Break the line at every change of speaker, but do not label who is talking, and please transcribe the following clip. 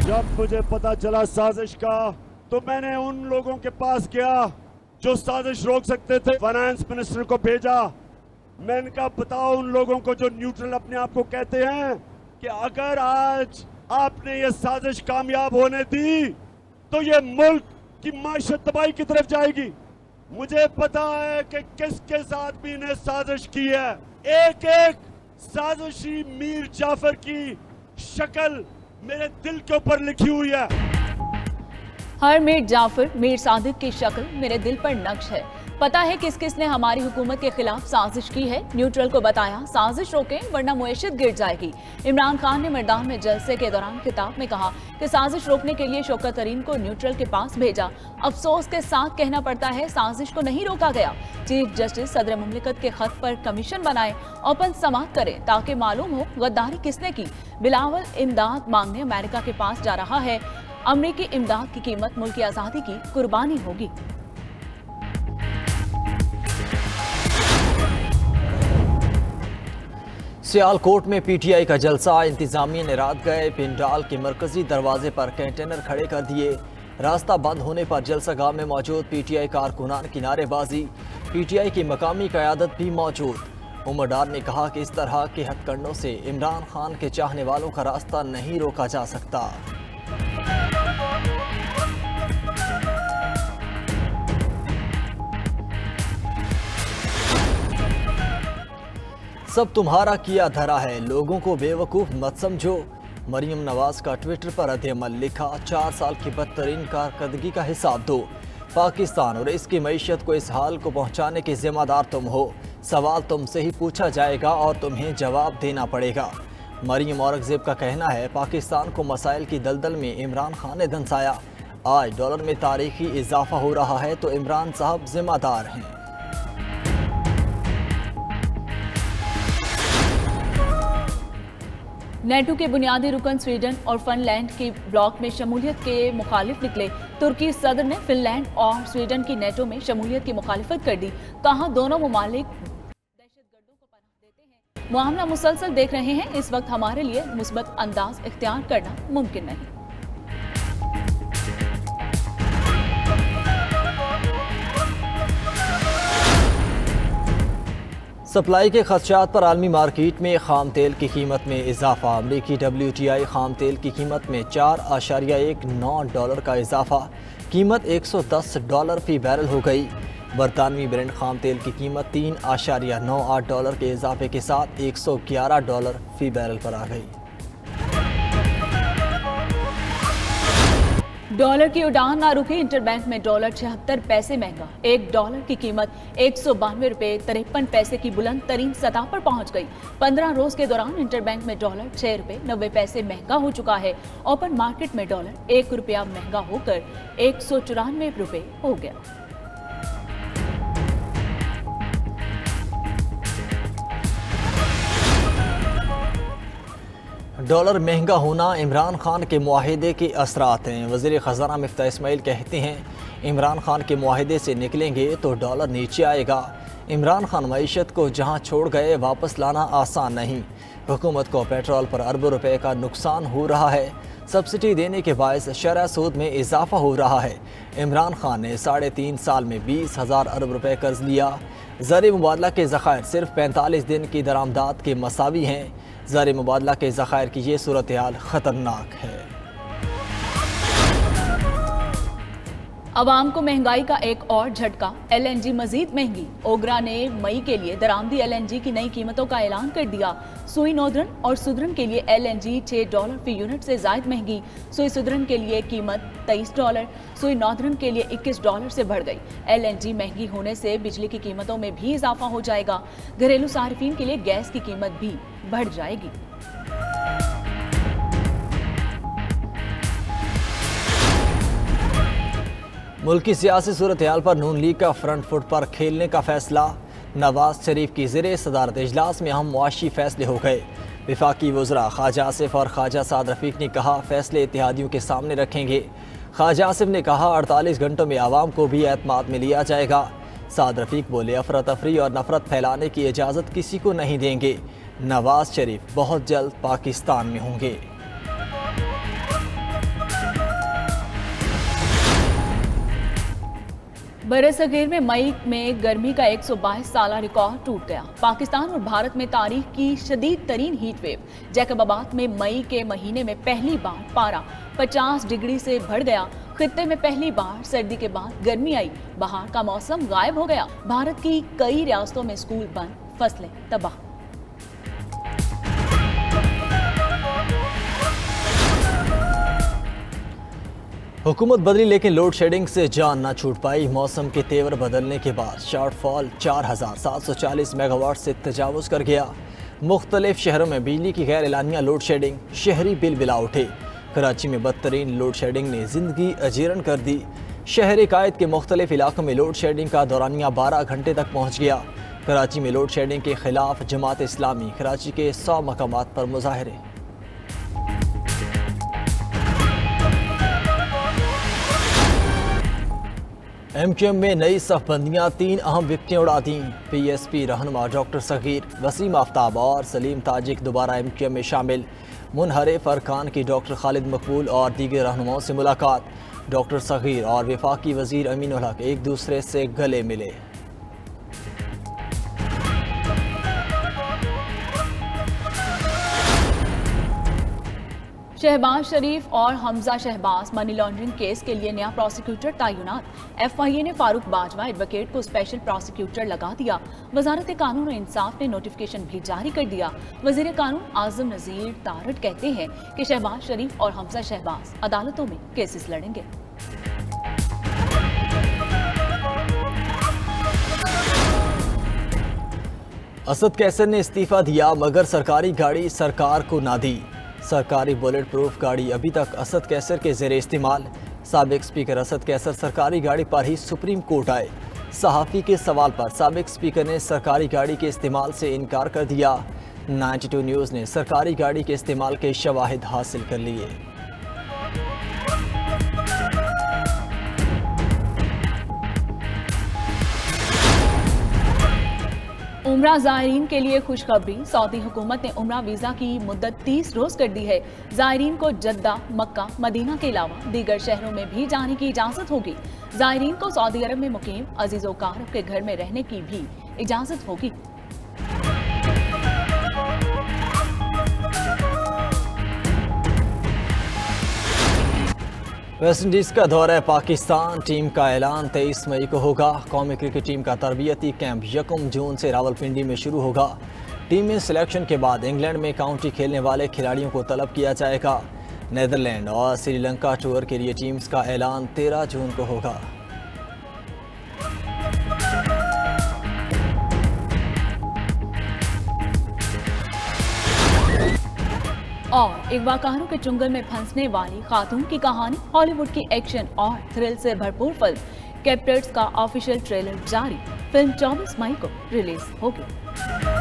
जब मुझे पता चला साजिश का तो मैंने उन लोगों के पास गया जो साजिश रोक सकते थे। फाइनेंस मिनिस्टर को भेजा। मैंने कहा बताओ उन लोगों को जो न्यूट्रल अपने आप को कहते हैं कि अगर आज आपने ये साजिश कामयाब होने दी तो ये मुल्क की माशत तबाही की तरफ जाएगी। मुझे पता है कि किस किस आदमी ने साजिश की है। एक एक साजिशी मीर जाफर की शक्ल मेरे दिल के ऊपर लिखी हुई है।
हर मीर जाफर, मीर सादिक की शक्ल मेरे दिल पर नक्श है। पता है किस किस ने हमारी हुकूमत के खिलाफ साजिश की है। न्यूट्रल को बताया साजिश रोकें वरना मुएशत गिर जाएगी। इमरान खान ने मैदान में जलसे के दौरान खिताब में कहा कि साजिश रोकने के लिए शौकत तरीन को न्यूट्रल के पास भेजा। अफसोस के साथ कहना पड़ता है साजिश को नहीं रोका गया। चीफ जस्टिस सदर मुमलिकत के खत पर कमीशन बनाए, ओपन समाअत करें ताकि मालूम हो गद्दारी किसने की। बिलावल इमदाद मांगने अमेरिका के पास जा रहा है। अमरीकी इमदाद की कीमत मुल्क की आजादी की कुर्बानी होगी।
सियालकोट में पीटीआई का जलसा। इंतजामिया ने रात गए पिंडाल के मरकजी दरवाजे पर कंटेनर खड़े कर दिए। रास्ता बंद होने पर जलसागाह में मौजूद पीटीआई कारकुनान की नारेबाजी। पीटीआई की मकामी क़यादत भी मौजूद। उमर डार ने कहा कि इस तरह के हथकंडों से इमरान खान के चाहने वालों का रास्ता नहीं रोका जा सकता। सब तुम्हारा किया धरा है, लोगों को बेवकूफ़ मत समझो। मरियम नवाज का ट्विटर पर रद्द-ए-अमल लिखा, 4 साल की बदतरीन कारकर्दगी का हिसाब दो। पाकिस्तान और इसकी मईशत को इस हाल को पहुंचाने के जिम्मेदार तुम हो। सवाल तुमसे ही पूछा जाएगा और तुम्हें जवाब देना पड़ेगा। मरियम औरंगजेब का कहना है पाकिस्तान को मसाइल की दलदल में इमरान खान ने धंसाया। आज डॉलर में तारीखी इजाफा हो रहा है तो इमरान साहब जिम्मेदार हैं।
नेटो के बुनियादी रुकन स्वीडन और फिनलैंड की ब्लॉक में शमूलियत के मुखालिफ निकले। तुर्की सदर ने फिनलैंड और स्वीडन की नेटो में शमूलियत की मुखालिफत कर दी। कहा दोनों ममालिक दहशतगर्दों को पनाह देते हैं। मामला मुसलसल देख रहे हैं। इस वक्त हमारे लिए मुस्बत अंदाज इख्तियार करना मुमकिन नहीं।
सप्लाई के खदशात पर आलमी मार्केट में खाम तेल की कीमत में इजाफा। अमरीकी WTI खाम तेल की कीमत में $4.19 का इजाफा। कीमत $110 फी बैरल हो गई। बरतानवी ब्रेंड खाम तेल की कीमत $3.98 के इजाफे के साथ $111 फी बैरल पर आ गई।
डॉलर की उड़ान ना रुकी। इंटरबैंक में डॉलर 76 पैसे महंगा। $1 की कीमत $192.53 की बुलंद तरीन सतह पर पहुंच गई। 15 रोज के दौरान इंटरबैंक में डॉलर $6.90 महंगा हो चुका है। ओपन मार्केट में डॉलर ₹1 महंगा होकर $194 हो गया।
डॉलर महंगा होना इमरान खान के मुआहिदे के असरात हैं। वज़ीर ख़ज़ाना मिफ्ताह इस्माइल कहते हैं इमरान खान के मुआहिदे से निकलेंगे तो डॉलर नीचे आएगा। इमरान खान मईशत को जहां छोड़ गए वापस लाना आसान नहीं। हुकूमत को पेट्रोल पर अरबों रुपए का नुकसान हो रहा है। सब्सिडी देने के बायस शरह सूद में इजाफा हो रहा है। इमरान खान ने 3.5 साल में 20,000 अरब रुपए कर्ज लिया। ज़र मुबादला के ज़खायर सिर्फ 45 दिन की दरामदात के मसावी हैं। ज़र मुबादला के ज़खायर की ये सूरत हाल ख़तरनाक है।
अवाम को महंगाई का एक और झटका। LNG मजीद महंगी। ओगरा ने मई के लिए दरामदी LNG की नई कीमतों का ऐलान कर दिया। सुई नॉर्दर्न और सुदरन के लिए LNG $6 फी यूनिट से जायद महंगी। सुई सुदरन के लिए कीमत $23, सुई नॉर्दर्न के लिए $21 से बढ़ गई। LNG महंगी होने से बिजली की कीमतों में भी इजाफा हो जाएगा। घरेलू सार्फिन के लिए गैस की कीमत भी बढ़ जाएगी।
मुल्क की सियासी सूरत हाल पर नून लीग का फ्रंट फुट पर खेलने का फैसला। नवाज शरीफ की ज़ेरे सदारत इजलास में अहम मुआशी फैसले हो गए। वफाकी वज़रा ख्वाजा आसिफ और ख्वाजा साद रफ़ीक ने कहा फैसले इत्तेहादियों के सामने रखेंगे। ख्वाजा आसिफ ने कहा 48 घंटों में आवाम को भी एतमाद में लिया जाएगा। साद रफ़ीक बोले अफरा तफरी और नफरत फैलाने की इजाज़त किसी को नहीं देंगे। नवाज शरीफ बहुत जल्द पाकिस्तान में होंगे।
बरसगीर में मई में गर्मी का 122 साला रिकॉर्ड टूट गया। पाकिस्तान और भारत में तारीख की शदीद तरीन हीट वेव। जैकबाबाद में मई के महीने में पहली बार पारा 50 डिग्री से बढ़ गया। खित्ते में पहली बार सर्दी के बाद गर्मी आई। बहार का मौसम गायब हो गया। भारत की कई रियासतों में स्कूल बंद, फसलें तबाह।
हुकूमत बदली लेकिन लोड शेडिंग से जान ना छूट पाई। मौसम के तेवर बदलने के बाद शॉर्टफॉल 4740 मेगावाट से तजावुज कर गया। मुख्तलिफ शहरों में बिजली की गैर एलानिया लोड शेडिंग, शहरी बिल बिला उठे। कराची में बदतरीन लोड शेडिंग ने जिंदगी अजीरन कर दी। शहरी कायद के मुख्तलिफ इलाकों में लोड शेडिंग का दौरानिया 12 घंटे तक पहुँच गया। कराची में लोड शेडिंग के खिलाफ जमात इस्लामी कराची के 100 मकामात पर मुजाहरे। MQM में नई सफबंदियाँ 3 अहम विकटें उड़ा दी। PSP रहनुमा डॉक्टर सगीर, वसीम आफ्ताब और सलीम ताजिक दोबारा MQM में शामिल। मुनहरिफ अरकान की डॉक्टर खालिद मकबूल और दीगर रहनुमाओं से मुलाकात। डॉक्टर सगीर और वफाकी वजीर अमीनुल हक एक दूसरे से गले मिले।
शहबाज शरीफ और Hamza Shehbaz money laundering case के लिए नया प्रोसिक्यूटर तैनात। FIA ने फारूक बाजवा एडवोकेट को स्पेशल प्रोसिक्यूटर लगा दिया। वजारत कानून और इंसाफ ने नोटिफिकेशन भी जारी कर दिया। वजीर कानून आजम नजीर तारड़ कहते हैं कि शहबाज शरीफ और हमजा शहबाज अदालतों में केसेस लड़ेंगे।
असद कैसर ने इस्तीफा दिया मगर सरकारी गाड़ी सरकार को ना दी। सरकारी बुलेट प्रूफ गाड़ी अभी तक असद कैसर के ज़ेरे इस्तेमाल। साबिक स्पीकर असद कैसर सरकारी गाड़ी पर ही सुप्रीम कोर्ट आए। सहाफ़ी के सवाल पर साबिक स्पीकर ने सरकारी गाड़ी के इस्तेमाल से इनकार कर दिया। 92 न्यूज़ ने सरकारी गाड़ी के इस्तेमाल के शवाहिद हासिल कर लिए।
उम्रा ज़ायरीन के लिए खुशखबरी। सऊदी हुकूमत ने उम्रा वीज़ा की मुद्दत 30 रोज़ कर दी है। ज़ायरीन को जद्दा, मक्का, मदीना के अलावा दीगर शहरों में भी जाने की इजाज़त होगी। ज़ायरीन को सऊदी अरब में मुकीम अजीज़ वकार के घर में रहने की भी इजाज़त होगी।
वेस्टइंडीज़ का दौरा पाकिस्तान टीम का ऐलान 23 मई को होगा। कौमी क्रिकेट टीम का तरबियती कैंप 1 जून से रावलपिंडी में शुरू होगा। टीम में सिलेक्शन के बाद इंग्लैंड में काउंटी खेलने वाले खिलाड़ियों को तलब किया जाएगा। नीदरलैंड और श्रीलंका टूर के लिए टीम्स का ऐलान 13 जून को होगा।
और इगवाकारों के चुंगल में फंसने वाली खातून की कहानी। हॉलीवुड की एक्शन और थ्रिल से भरपूर फिल्म कैप्टर्स का ऑफिशियल ट्रेलर जारी। फिल्म 24 मई को रिलीज होगी।